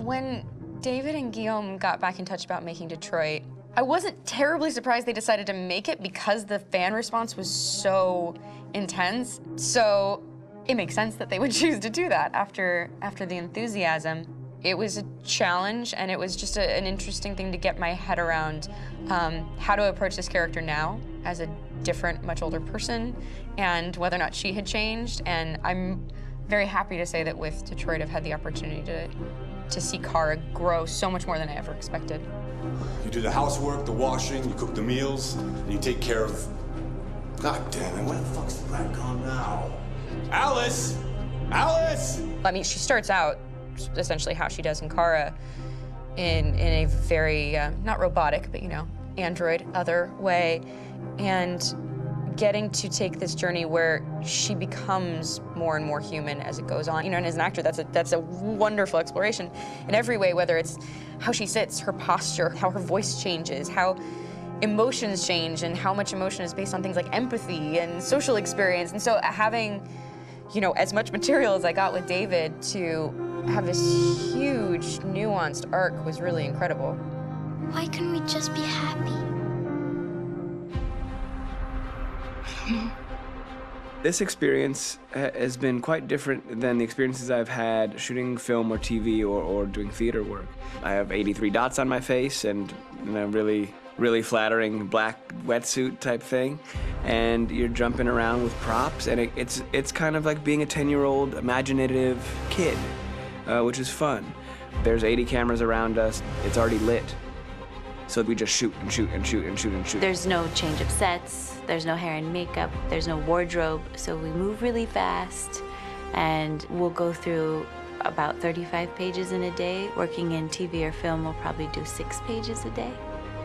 When David and Guillaume got back in touch about making Detroit, I wasn't terribly surprised they decided to make it because the fan response was so intense. So it makes sense that they would choose to do that after the enthusiasm. It was a challenge, and it was just an interesting thing to get my head around how to approach this character now as a different, much older person, and whether or not she had changed. And I'm very happy to say that with Detroit, I've had the opportunity to see Kara grow so much more than I ever expected. You do the housework, the washing, you cook the meals, and you take care of... God damn it, where the fuck's the rat gone now? Alice! Alice! I mean, she starts out essentially how she does in Kara in a very, not robotic, but, you know, android, other way, and getting to take this journey where she becomes more and more human as it goes on. You know, and as an actor, that's a wonderful exploration in every way, whether it's how she sits, her posture, how her voice changes, how emotions change, and how much emotion is based on things like empathy and social experience. And so having, you know, as much material as I got with David to have this huge, nuanced arc was really incredible. Why couldn't we just be happy? This experience has been quite different than the experiences I've had shooting film or TV or doing theater work. I have 83 dots on my face and a really flattering black wetsuit type thing, and you're jumping around with props, and it's kind of like being a 10-year-old imaginative kid, which is fun. There's 80 cameras around us. It's already lit. So we just shoot and shoot and shoot and shoot and shoot. There's no change of sets, there's no hair and makeup, there's no wardrobe, so we move really fast, and we'll go through about 35 pages in a day. Working in TV or film, we'll probably do 6 pages a day.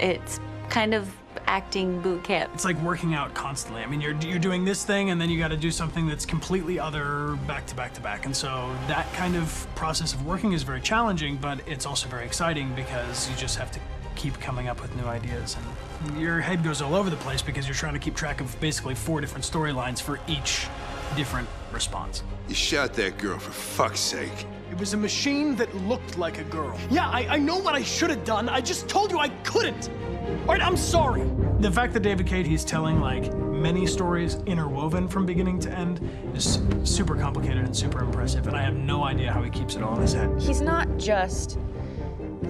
It's kind of acting boot camp. It's like working out constantly. I mean, you're doing this thing, and then you got to do something that's completely other back to back to back. And so that kind of process of working is very challenging, but it's also very exciting because you just have to keep coming up with new ideas, and your head goes all over the place because you're trying to keep track of basically 4 different storylines for each different response. You shot that girl, for fuck's sake. It was a machine that looked like a girl. Yeah, I know what I should have done. I just told you I couldn't. All right, I'm sorry. The fact that David Cade, he's telling like many stories interwoven from beginning to end is super complicated and super impressive, and I have no idea how he keeps it all in his head. He's not just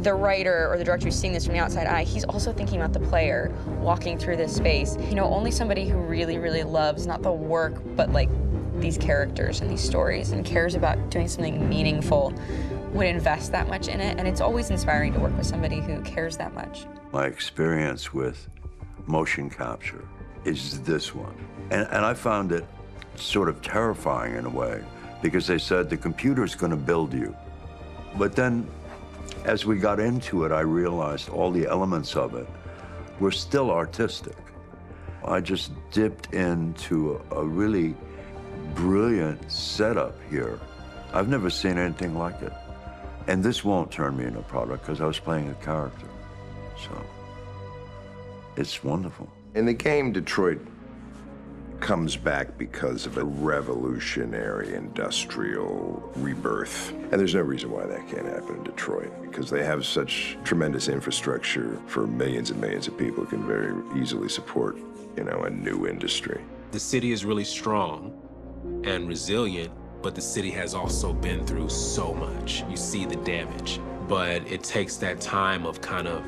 the writer or the director who's seeing this from the outside eye, he's also thinking about the player walking through this space. You know, only somebody who really, really loves not the work, but like these characters and these stories and cares about doing something meaningful would invest that much in it. And it's always inspiring to work with somebody who cares that much. My experience with motion capture is this one. And I found it sort of terrifying in a way because they said the computer's going to build you. But then as we got into it, I realized all the elements of it were still artistic. I just dipped into a really brilliant setup here. I've never seen anything like it. And this won't turn me into a product because I was playing a character. So it's wonderful. In the game, Detroit comes back because of a revolutionary industrial rebirth. And there's no reason why that can't happen in Detroit, because they have such tremendous infrastructure for millions and millions of people who can very easily support, you know, a new industry. The city is really strong and resilient, but the city has also been through so much. You see the damage. But it takes that time of kind of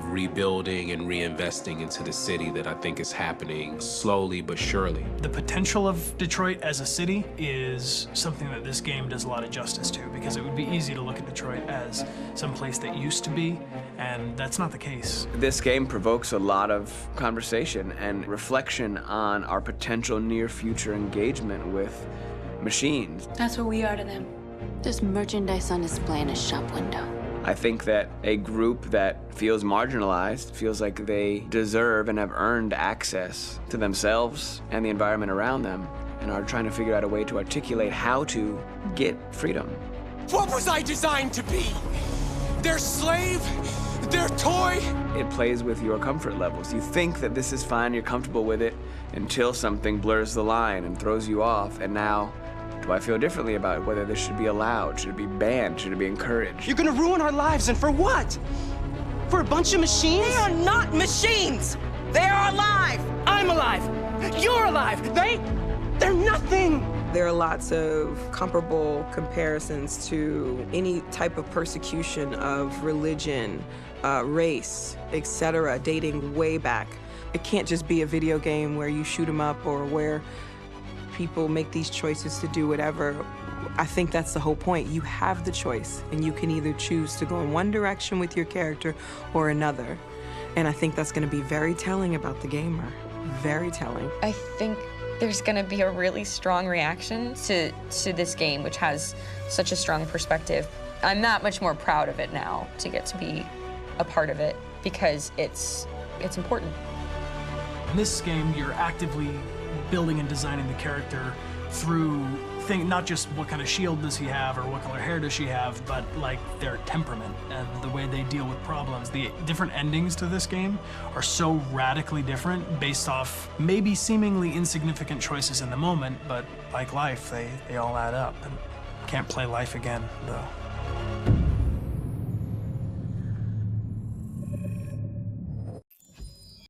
rebuilding and reinvesting into the city that I think is happening slowly but surely. The potential of Detroit as a city is something that this game does a lot of justice to, because it would be easy to look at Detroit as some place that used to be, and that's not the case. This game provokes a lot of conversation and reflection on our potential near-future engagement with machines. That's what we are to them. There's merchandise on display in a shop window. I think that a group that feels marginalized, feels like they deserve and have earned access to themselves and the environment around them, and are trying to figure out a way to articulate how to get freedom. What was I designed to be? Their slave? Their toy? It plays with your comfort levels. You think that this is fine, you're comfortable with it, until something blurs the line and throws you off, and now Do I feel differently about whether this should be allowed? Should it be banned? Should it be encouraged? You're gonna ruin our lives, and for what? For a bunch of machines? They are not machines! They are alive! I'm alive! You're alive! They're nothing! There are lots of comparable comparisons to any type of persecution of religion, race, etc., dating way back. It can't just be a video game where you shoot 'em up or where people make these choices to do whatever. I think that's the whole point. You have the choice, and you can either choose to go in one direction with your character or another. And I think that's going to be very telling about the gamer. Very telling. I think there's going to be a really strong reaction to this game, which has such a strong perspective. I'm that much more proud of it now to get to be a part of it because it's important. In this game, you're actively building and designing the character through not just what kind of shield does he have or what color hair does she have, but like their temperament and the way they deal with problems. The different endings to this game are so radically different based off maybe seemingly insignificant choices in the moment, but like life, they all add up. And can't play life again, though.